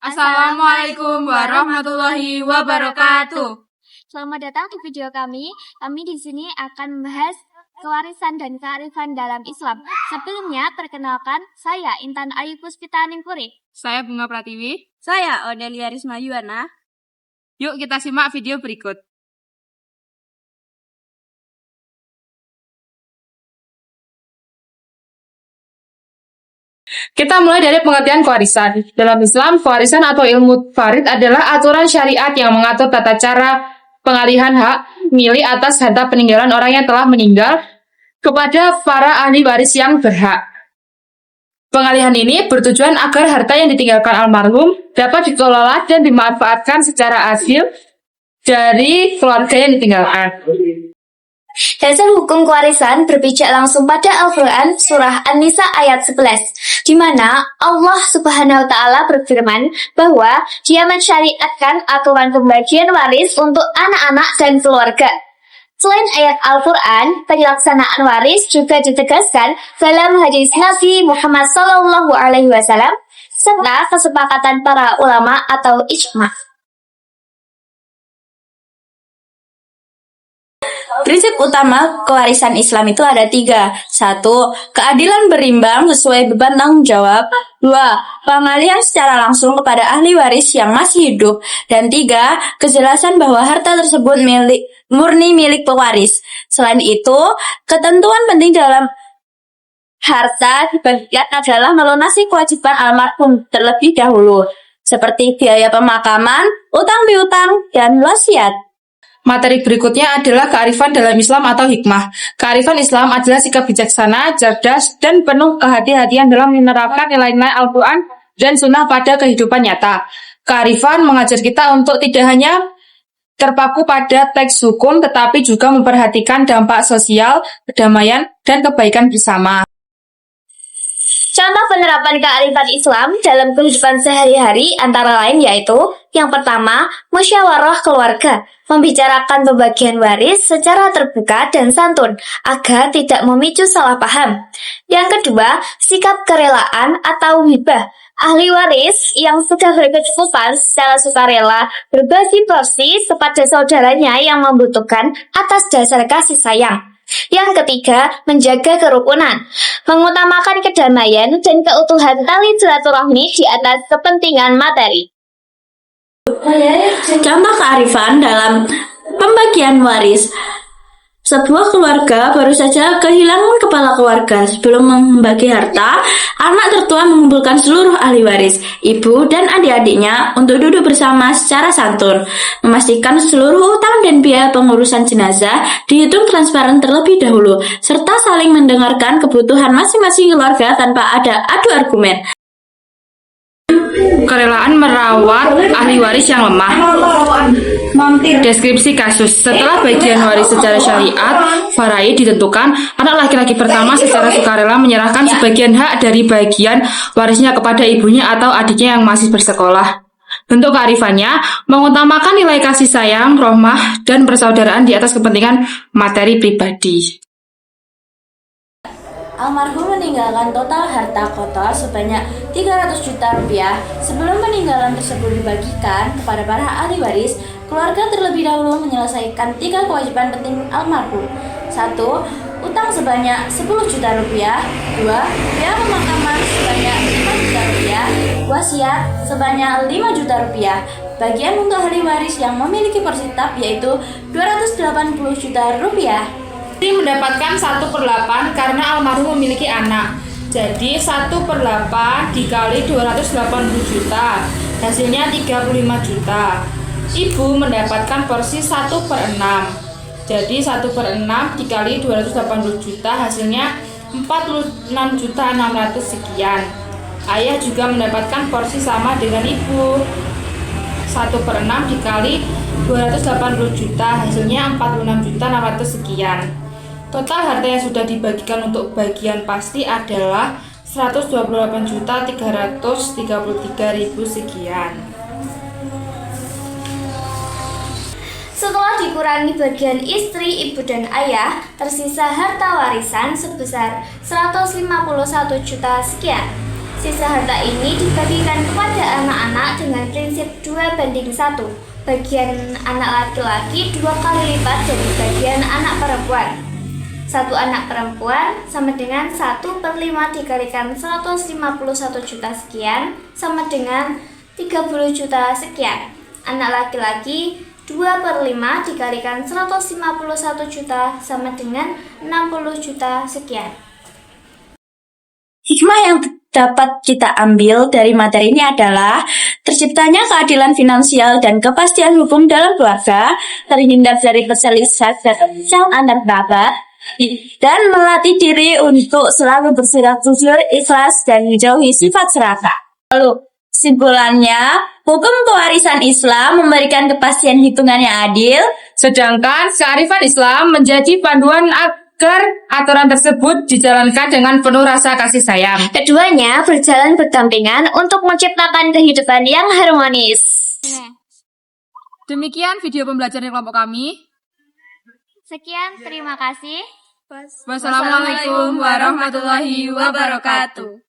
Assalamualaikum warahmatullahi wabarakatuh. Selamat datang di video kami. Kami di sini akan membahas kewarisan dan kearifan dalam Islam. Sebelumnya, perkenalkan, saya Intan Ayu Puspita Ningpuri. Saya Bunga Pratiwi. Saya Odelia Risma Yuwana. Yuk kita simak video berikut. Kita mulai dari pengertian kewarisan. Dalam Islam, kewarisan atau ilmu waris adalah aturan syariat yang mengatur tata cara pengalihan hak milik atas harta peninggalan orang yang telah meninggal kepada para ahli waris yang berhak. Pengalihan ini bertujuan agar harta yang ditinggalkan almarhum dapat dikelola dan dimanfaatkan secara adil dari keluarga yang ditinggalkan. Dasar hukum kewarisan berpijak langsung pada Al-Quran Surah An-Nisa ayat 11, di mana Allah Subhanahu wa Ta'ala berfirman bahwa Dia mensyariatkan aturan pembagian waris untuk anak-anak dan keluarga. Selain ayat Al-Quran, pelaksanaan waris juga ditegaskan dalam hadis Nabi Muhammad SAW serta kesepakatan para ulama atau ijma'. Prinsip utama kewarisan Islam itu ada 3. 1. Keadilan berimbang sesuai beban tanggung jawab. 2. Pengalihan secara langsung kepada ahli waris yang masih hidup. Dan 3. Kejelasan bahwa harta tersebut murni milik pewaris. Selain itu, ketentuan penting dalam harta dibagikan adalah melunasi kewajiban almarhum terlebih dahulu, seperti biaya pemakaman, utang piutang, dan wasiat. Materi berikutnya adalah kearifan dalam Islam atau hikmah. Kearifan Islam adalah sikap bijaksana, cerdas, dan penuh kehati-hatian dalam menerapkan nilai-nilai Al-Quran dan Sunnah pada kehidupan nyata. Kearifan mengajar kita untuk tidak hanya terpaku pada teks hukum, tetapi juga memperhatikan dampak sosial, kedamaian, dan kebaikan bersama. Contoh penerapan kearifan Islam dalam kehidupan sehari-hari antara lain yaitu: yang pertama, musyawarah keluarga, membicarakan pembagian waris secara terbuka dan santun agar tidak memicu salah paham. Yang kedua, sikap kerelaan atau hibah. Ahli waris yang sudah berkecukupan secara sukarela berbagi porsi kepada saudaranya yang membutuhkan atas dasar kasih sayang. Yang ketiga, menjaga kerukunan, mengutamakan kedamaian dan keutuhan tali silaturahmi di atas kepentingan materi. Contoh kearifan dalam pembagian waris. Sebuah keluarga baru saja kehilangan kepala keluarga. Sebelum membagi harta, anak tertua mengumpulkan seluruh ahli waris, ibu dan adik-adiknya untuk duduk bersama secara santun, memastikan seluruh utang dan biaya pengurusan jenazah dihitung transparan terlebih dahulu, serta saling mendengarkan kebutuhan masing-masing keluarga tanpa ada adu argumen. Kerelaan merawat ahli waris yang lemah. Deskripsi kasus. Setelah bagian waris secara syariat faraid ditentukan, anak laki-laki pertama secara sukarela menyerahkan sebagian hak dari bagian warisnya kepada ibunya atau adiknya yang masih bersekolah. Bentuk kearifannya mengutamakan nilai kasih sayang, rahmah, dan persaudaraan di atas kepentingan materi pribadi. Almarhum meninggalkan total harta kotor sebanyak 300 juta rupiah. Sebelum peninggalan tersebut dibagikan kepada para ahli waris, keluarga terlebih dahulu menyelesaikan 3 kewajiban penting almarhum. 1. Utang sebanyak 10 juta rupiah. 2. Biaya pemakaman sebanyak 5 juta rupiah. Wasiat sebanyak 5 juta rupiah. Bagian untuk ahli waris yang memiliki porsi tetap yaitu 280 juta rupiah. Mendapatkan 1/8 karena almarhum memiliki anak. Jadi 1/8 dikali 280 juta, hasilnya 35 juta. Ibu mendapatkan porsi 1/6. Jadi 1/6 dikali 280 juta, hasilnya 46.600 sekian. Ayah juga mendapatkan porsi sama dengan ibu. 1/6 dikali 280 juta, hasilnya 46.600 sekian. Total harta yang sudah dibagikan untuk bagian pasti adalah 128.333.000 sekian. Setelah dikurangi bagian istri, ibu, dan ayah, tersisa harta warisan sebesar 151 juta sekian. Sisa harta ini dibagikan kepada anak-anak dengan prinsip 2:1. Bagian anak laki-laki 2 kali lipat dari bagian anak perempuan. Satu anak perempuan sama dengan 1/5 dikalikan 151 juta sekian sama dengan 30 juta sekian. Anak laki-laki 2/5 dikalikan 151 juta sama dengan 60 juta sekian. Hikmah yang dapat kita ambil dari materi ini adalah terciptanya keadilan finansial dan kepastian hukum dalam keluarga, terhindar dari perselisihan antar kerabat, dan melatih diri untuk selalu bersikap jujur, ikhlas, dan menjauhi sifat serakah. Lalu, kesimpulannya, hukum pewarisan Islam memberikan kepastian hitungan yang adil, Sedangkan kearifan Islam menjadi panduan agar aturan tersebut dijalankan dengan penuh rasa kasih sayang. Keduanya berjalan berdampingan untuk menciptakan kehidupan yang harmonis. Demikian video pembelajaran kelompok kami. Sekian, terima kasih. Wassalamualaikum warahmatullahi wabarakatuh.